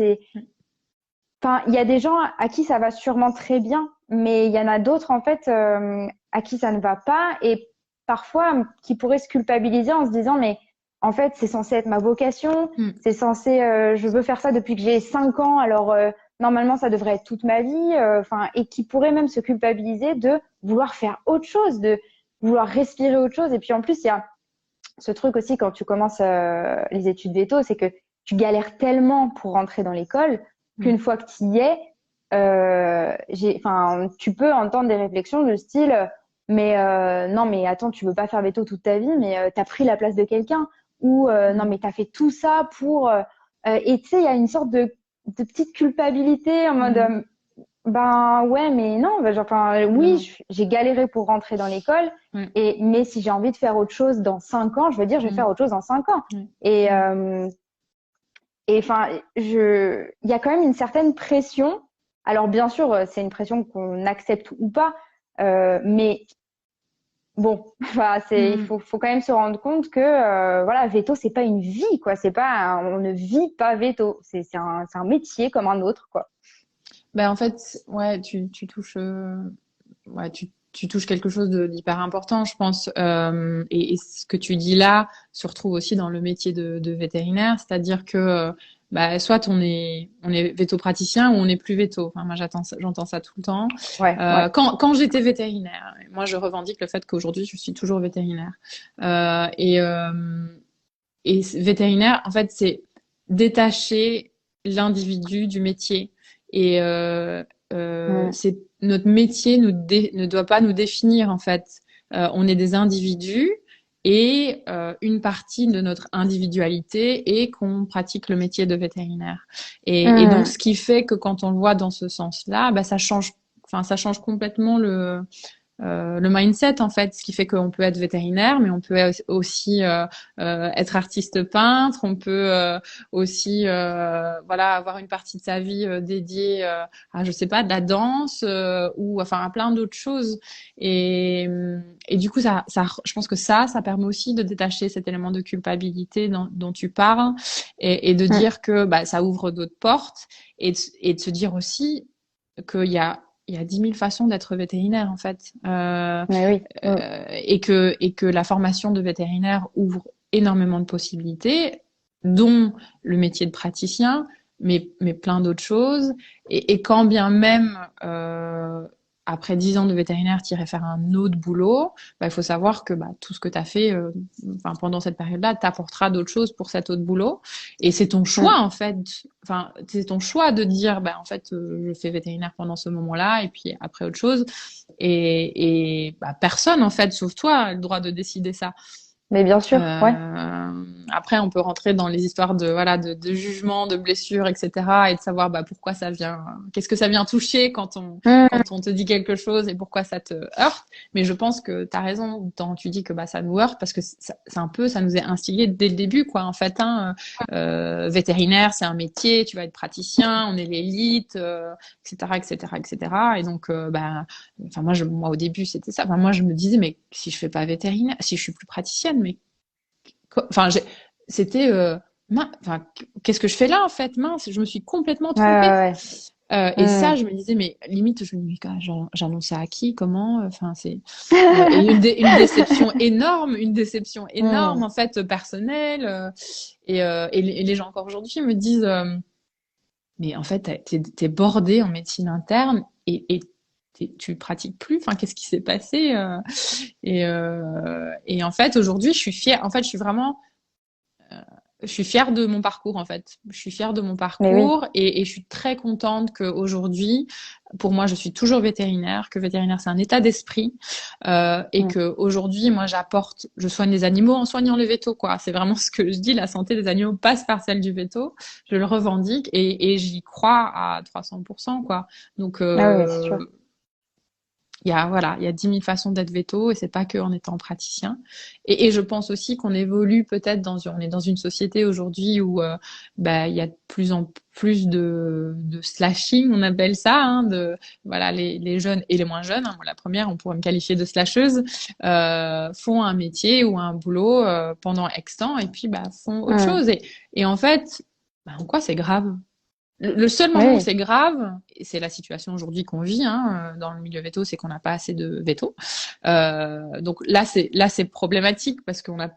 Enfin, il y a des gens à qui ça va sûrement très bien, mais il y en a d'autres en fait à qui ça ne va pas et parfois qui pourraient se culpabiliser en se disant mais en fait c'est censé être ma vocation, Mm. c'est censé je veux faire ça depuis que j'ai 5 ans alors normalement ça devrait être toute ma vie enfin et qui pourraient même se culpabiliser de vouloir faire autre chose, de vouloir respirer autre chose et puis en plus il y a ce truc aussi quand tu commences les études veto, c'est que tu galères tellement pour rentrer dans l'école Mm. qu'une fois que tu y es, enfin, tu peux entendre des réflexions de style, mais non, mais attends, tu veux pas faire veto toute ta vie, mais t'as pris la place de quelqu'un, ou non, Mm. mais t'as fait tout ça pour, et tu sais, il y a une sorte de petite culpabilité en mode, Mm. ben ouais, mais non, ben, genre, enfin, Mais oui, non. j'ai galéré pour rentrer dans l'école, Ouais. mais si j'ai envie de faire autre chose dans 5 ans, je veux dire, je vais faire Mm. autre chose dans 5 ans. Ouais. Et Mm. enfin, il y a quand même une certaine pression. Alors bien sûr, c'est une pression qu'on accepte ou pas, mais bon, voilà, il Mm. faut quand même se rendre compte que voilà, veto, c'est pas une vie, quoi. C'est pas, on ne vit pas veto. C'est un métier comme un autre, quoi. Ben, en fait, ouais, tu touches, ouais, tu touches quelque chose d'hyper important, je pense. Et ce que tu dis là se retrouve aussi dans le métier de vétérinaire, c'est-à-dire que bah, soit on est veto-praticien ou on n'est plus veto. Enfin, moi, j'entends ça tout le temps. Ouais, ouais. Quand j'étais vétérinaire, moi, je revendique le fait qu'aujourd'hui, je suis toujours vétérinaire. Euh, et, euh, et vétérinaire, en fait, c'est détacher l'individu du métier. Et Mm. c'est notre métier ne doit pas nous définir en fait. On est des individus et une partie de notre individualité est qu'on pratique le métier de vétérinaire. Et donc, Mm. ce qui fait que quand on le voit dans ce sens-là, bah, ça change. Enfin, ça change complètement le mindset en fait, ce qui fait qu'on peut être vétérinaire, mais on peut aussi être artiste peintre, on peut aussi voilà avoir une partie de sa vie dédiée à je sais pas de la danse ou enfin à plein d'autres choses et du coup ça je pense que ça permet aussi de détacher cet élément de culpabilité dont tu parles et de Mm. dire que bah ça ouvre d'autres portes et de se dire aussi qu'il y a il y a 10 000 façons d'être vétérinaire en fait, Mais oui. Mm. et que la formation de vétérinaire ouvre énormément de possibilités, dont le métier de praticien, mais plein d'autres choses. Et quand bien même après 10 ans de vétérinaire, tu irais faire un autre boulot, bah, il faut savoir que bah, tout ce que tu as fait enfin, pendant cette période-là t'apportera d'autres choses pour cet autre boulot. Et c'est ton choix, Mm. en fait. Enfin, c'est ton choix de dire, bah, en fait, je fais vétérinaire pendant ce moment-là et puis après autre chose. Et bah, personne, en fait, sauf toi, a le droit de décider ça. Mais bien sûr, ouais. Après, on peut rentrer dans les histoires de voilà de jugement, de blessures, etc. et de savoir bah, pourquoi ça vient, qu'est-ce que ça vient toucher Mm. quand on te dit quelque chose et pourquoi ça te heurte. Mais je pense que tu as raison quand tu dis que bah ça nous heurte parce que c'est un peu ça nous est instillé dès le début quoi. En fait, hein, vétérinaire c'est un métier, tu vas être praticien, on est l'élite, etc., etc., etc. Et donc bah enfin moi au début c'était ça. Enfin moi je me disais mais si je fais pas vétérinaire, si je suis plus praticienne mais enfin, c'était, enfin, qu'est-ce que je fais là en fait? Mince, je me suis complètement Ouais, trompée. ouais, Et ouais. ça, je me disais, mais limite, je me dis, ah, j'annonce ça à qui? Comment? Enfin, c'est et une déception Mm. énorme Mm. en fait personnelle. Et les gens encore aujourd'hui me disent, mais en fait, t'es bordé en médecine interne et tu pratiques plus. Enfin, qu'est-ce qui s'est passé? Et en fait, aujourd'hui, je suis fière. En fait, je suis fière de mon parcours en fait. Je suis fière de mon Mais oui. parcours et je suis très contente qu'aujourd'hui, pour moi, je suis toujours vétérinaire, que vétérinaire c'est un état d'esprit et Mm. que aujourd'hui, moi, je soigne les animaux en soignant le veto quoi. C'est vraiment ce que je dis, la santé des animaux passe par celle du veto. Je le revendique et j'y crois à 300% quoi. Donc Ah oui, c'est sûr. il y a 10 000 façons d'être veto et c'est pas que en étant praticien. Et je pense aussi qu'on évolue peut-être on est dans une société aujourd'hui où bah, il y a de plus en plus de slashing, on appelle ça, hein, voilà, les jeunes et les moins jeunes, hein, moi, la première, on pourrait me qualifier de slasheuse, font un métier ou un boulot pendant X temps et puis bah, font autre Mm. chose. Et en fait, bah, en quoi c'est grave? Le seul moment où Oui. c'est grave, et c'est la situation aujourd'hui qu'on vit hein, dans le milieu veto, c'est qu'on n'a pas assez de veto. Donc là c'est problématique parce on n'a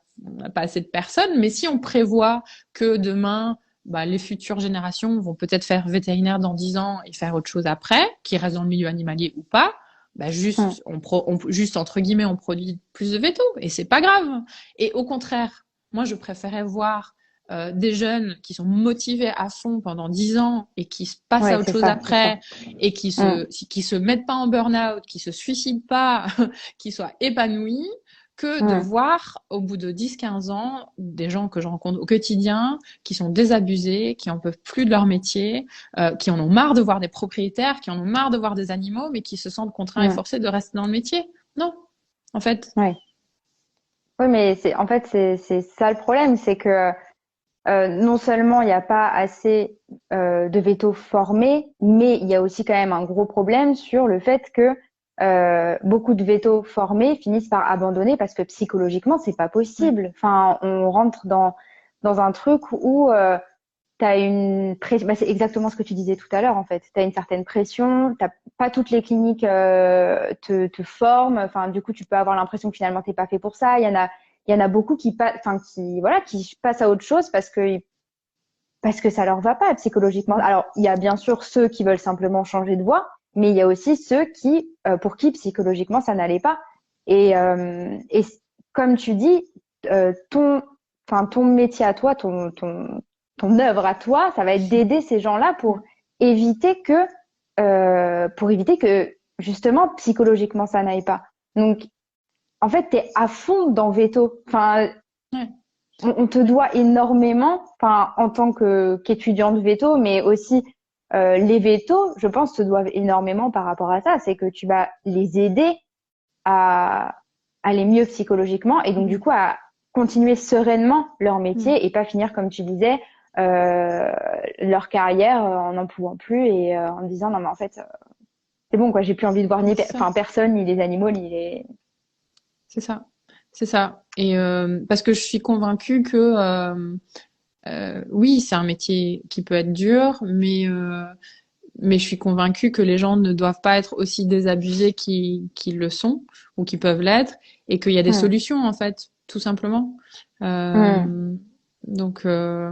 pas assez de personnes. Mais si on prévoit que demain, bah, les futures générations vont peut-être faire vétérinaire dans 10 ans et faire autre chose après, qui reste dans le milieu animalier ou pas, bah Mm. juste entre guillemets on produit plus de veto et c'est pas grave. Et au contraire, moi je préférais voir des jeunes qui sont motivés à fond pendant 10 ans et qui se passent Ouais, à autre c'est chose ça, c'est ça. après et Mm. qui se mettent pas en burn-out, qui se suicident pas, qui soient épanouis, que de Mm. voir au bout de 10-15 ans des gens que je rencontre au quotidien qui sont désabusés, qui en peuvent plus de leur métier, qui en ont marre de voir des propriétaires, qui en ont marre de voir des animaux, mais qui se sentent contraints et Mm. forcés de rester dans le métier. Non, en fait. Ouais. Oui, mais en fait, c'est ça le problème, c'est que non seulement il n'y a pas assez de vétos formés, mais il y a aussi quand même un gros problème sur le fait que beaucoup de vétos formés finissent par abandonner parce que psychologiquement, c'est pas possible. Enfin, on rentre dans un truc où t'as une pression. Bah, c'est exactement ce que tu disais tout à l'heure, en fait. T'as une certaine pression. Pas toutes les cliniques te forment. Enfin, du coup, tu peux avoir l'impression que finalement t'es pas fait pour ça. Il y en a beaucoup qui passent à autre chose parce que ça leur va pas psychologiquement. Alors, il y a bien sûr ceux qui veulent simplement changer de voie, mais il y a aussi ceux pour qui psychologiquement ça n'allait pas. Et comme tu dis, ton métier à toi, ton œuvre à toi, ça va être d'aider ces gens-là pour éviter que justement psychologiquement ça n'aille pas. Donc, en fait, t'es à fond dans Veto. Enfin, Ouais. on te doit énormément, enfin, en tant qu'étudiante veto, mais aussi les vétos, je pense, te doivent énormément par rapport à ça. C'est que tu vas les aider à aller mieux psychologiquement et donc du coup à continuer sereinement leur métier et pas finir, comme tu disais, leur carrière en n'en pouvant plus et en disant non mais en fait c'est bon quoi, j'ai plus envie de voir personne, ni les animaux, ni les. C'est ça. C'est ça. Et parce que je suis convaincue que oui, c'est un métier qui peut être dur, mais je suis convaincue que les gens ne doivent pas être aussi désabusés qu'ils le sont ou qu'ils peuvent l'être, et qu'il y a des solutions en fait, tout simplement. Donc, bah,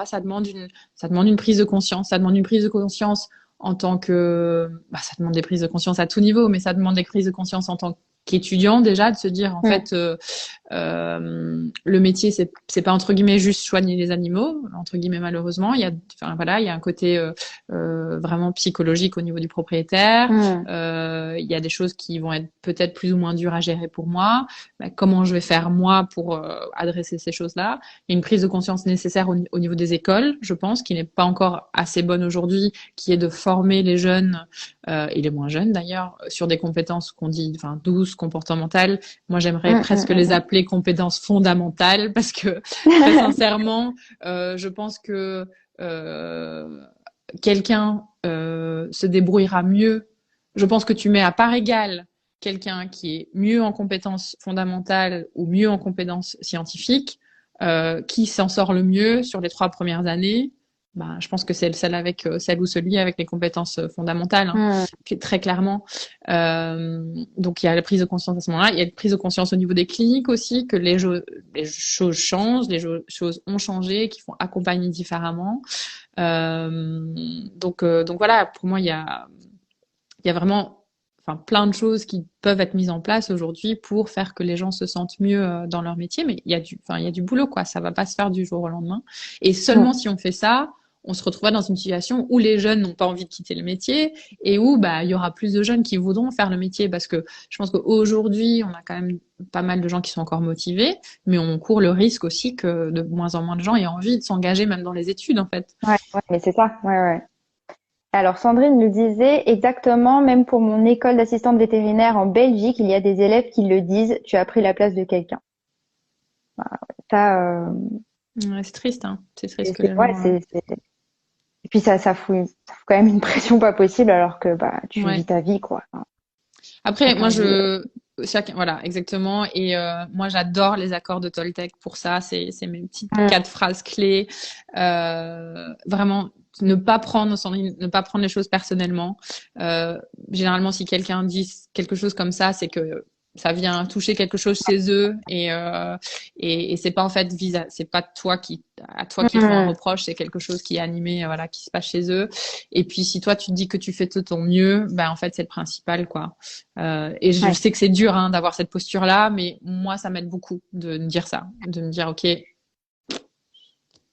ça demande une prise de conscience. Ça demande une prise de conscience en tant que, bah, ça demande des prises de conscience à tout niveau, mais ça demande des prises de conscience en tant qu'étudiant déjà, de se dire en fait le métier c'est pas entre guillemets juste soigner les animaux, entre guillemets, malheureusement il y a, enfin voilà, il y a un côté vraiment psychologique au niveau du propriétaire. Il y a des choses qui vont être peut-être plus ou moins dures à gérer pour moi. Bah, comment je vais faire moi pour adresser ces choses-là? Il y a une prise de conscience nécessaire au niveau des écoles, je pense, qui n'est pas encore assez bonne aujourd'hui, qui est de former les jeunes et les moins jeunes d'ailleurs sur des compétences qu'on dit, enfin, douces, comportementales. Moi, j'aimerais presque les appeler compétences fondamentales parce que très sincèrement, je pense que quelqu'un se débrouillera mieux. Je pense que tu mets à part égale quelqu'un qui est mieux en compétences fondamentales ou mieux en compétences scientifiques, qui s'en sort le mieux sur les 3 premières années. Bah, je pense que c'est celle ou celui avec les compétences fondamentales, hein, très clairement. Donc il y a la prise de conscience à ce moment-là. Il y a la prise de conscience au niveau des cliniques aussi, que les choses changent, choses ont changé, qu'il faut accompagner différemment. Donc voilà, pour moi il y a vraiment, enfin, plein de choses qui peuvent être mises en place aujourd'hui pour faire que les gens se sentent mieux dans leur métier, mais il y a du boulot, quoi. Ça va pas se faire du jour au lendemain. Et seulement si on fait ça, on se retrouvera dans une situation où les jeunes n'ont pas envie de quitter le métier et où bah il y aura plus de jeunes qui voudront faire le métier, parce que je pense qu'aujourd'hui on a quand même pas mal de gens qui sont encore motivés, mais on court le risque aussi que de moins en moins de gens aient envie de s'engager même dans les études, en fait. Ouais, mais c'est ça. Ouais. Alors Sandrine nous disait exactement, même pour mon école d'assistante vétérinaire en Belgique, il y a des élèves qui le disent, tu as pris la place de quelqu'un. Voilà, ça, Ouais, c'est triste, hein. C'est triste que les gens. ouais, et puis ça fout quand même une pression pas possible alors que bah tu vis ta vie quoi. Après, moi chacun, voilà, exactement. Et moi j'adore les accords de Toltec pour ça. C'est mes petites 4 phrases clés. Vraiment, ne pas prendre les choses personnellement. Généralement, si quelqu'un dit quelque chose comme ça, c'est que ça vient toucher quelque chose chez eux, et c'est pas en fait c'est pas à toi qu'ils font un reproche, c'est quelque chose qui est animé, voilà, qui se passe chez eux. Et puis si toi tu te dis que tu fais de ton mieux, ben en fait c'est le principal, quoi. Et je sais que c'est dur, hein, d'avoir cette posture là, mais moi ça m'aide beaucoup de me dire ça, de me dire ok,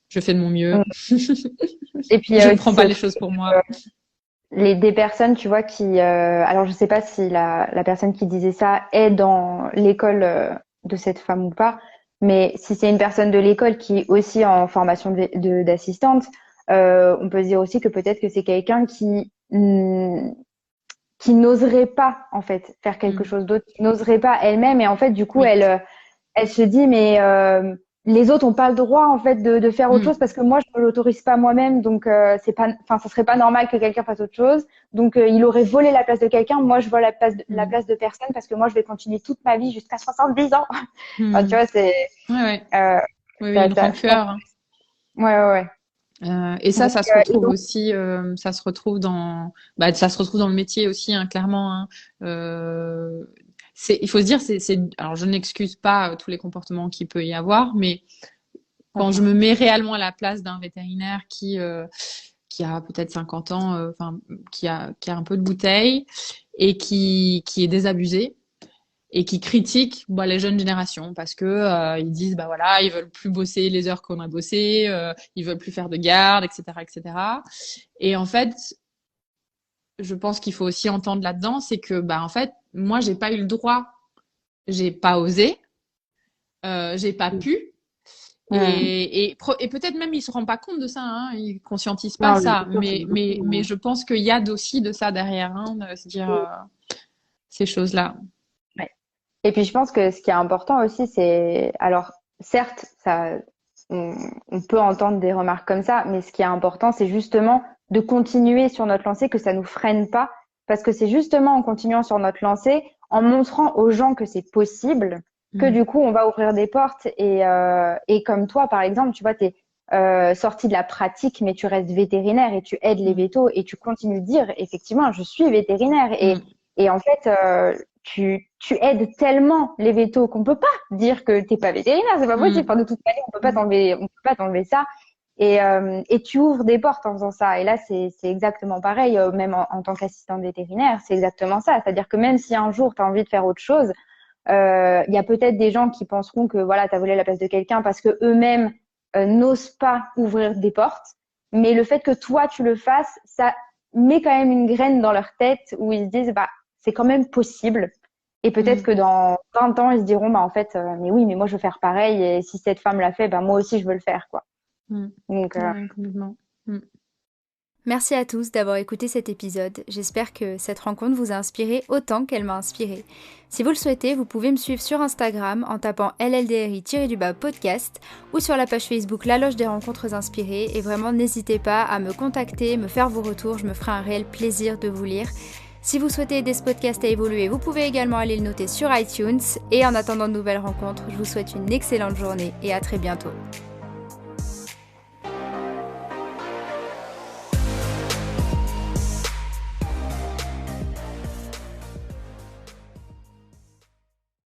je fais de mon mieux. Et puis je ne prends pas les choses pour moi. Des personnes, tu vois, alors je sais pas si la personne qui disait ça est dans l'école de cette femme ou pas, mais si c'est une personne de l'école qui est aussi en formation d'assistante, on peut se dire aussi que peut-être que c'est quelqu'un qui n'oserait pas en fait faire quelque chose d'autre, qui n'oserait pas elle-même, et en fait du coup elle se dit mais les autres ont pas le droit en fait de faire autre chose parce que moi je me l'autorise pas moi-même, donc c'est pas, enfin ça serait pas normal que quelqu'un fasse autre chose. Donc il aurait volé la place de quelqu'un, moi je vole la place de personne parce que moi je vais continuer toute ma vie jusqu'à 70 ans. Enfin, tu vois, c'est Ouais. Oui, ça, une rancœur. Hein. Ouais. Et ça Donc, se retrouve aussi, ça se retrouve dans le métier aussi, hein, clairement. Hein. Il faut se dire, alors je n'excuse pas tous les comportements qu'il peut y avoir, mais quand je me mets réellement à la place d'un vétérinaire qui a peut-être 50 ans, enfin, qui a un peu de bouteille et qui est désabusé et qui critique les jeunes générations parce que ils disent voilà, ils veulent plus bosser les heures qu'on a bossé, ils veulent plus faire de garde, etc., etc. Et en fait, je pense qu'il faut aussi entendre là-dedans, c'est que en fait, moi j'ai pas eu le droit, j'ai pas osé, j'ai pas pu. Et peut-être même ils se rendent pas compte de ça, hein, ils conscientisent pas ça, mais je pense qu'il y a aussi de ça derrière, hein, de se dire ces choses-là. Ouais. Et puis je pense que ce qui est important aussi, c'est, alors certes, on peut entendre des remarques comme ça, mais ce qui est important, c'est justement de continuer sur notre lancée, que ça nous freine pas, parce que c'est justement en continuant sur notre lancée, en montrant aux gens que c'est possible, que du coup on va ouvrir des portes et comme toi par exemple, tu vois, t'es sorti de la pratique, mais tu restes vétérinaire et tu aides les vétos et tu continues de dire effectivement je suis vétérinaire et en fait tu aides tellement les vétos qu'on peut pas dire que t'es pas vétérinaire, c'est pas possible. Enfin, de toute manière on peut pas t'enlever ça. Et tu ouvres des portes en faisant ça. Et là, c'est exactement pareil, même en tant qu'assistante vétérinaire, c'est exactement ça. C'est-à-dire que même si un jour tu as envie de faire autre chose, il y a peut-être des gens qui penseront que voilà, tu as volé la place de quelqu'un parce que eux-mêmes n'osent pas ouvrir des portes. Mais le fait que toi, tu le fasses, ça met quand même une graine dans leur tête où ils se disent, c'est quand même possible. Et peut-être que dans 20 ans, ils se diront, en fait, mais oui, mais moi, je veux faire pareil. Et si cette femme l'a fait, moi aussi, je veux le faire, quoi. Donc, complètement. Merci à tous d'avoir écouté cet épisode. J'espère que cette rencontre vous a inspiré autant qu'elle m'a inspiré. Si vous le souhaitez, vous pouvez me suivre sur Instagram en tapant LLDRI-podcast ou sur la page Facebook La Loge des Rencontres Inspirées. Et vraiment, n'hésitez pas à me contacter, me faire vos retours. Je me ferai un réel plaisir de vous lire. Si vous souhaitez aider ce podcast à évoluer, vous pouvez également aller le noter sur iTunes. Et en attendant de nouvelles rencontres, je vous souhaite une excellente journée et à très bientôt.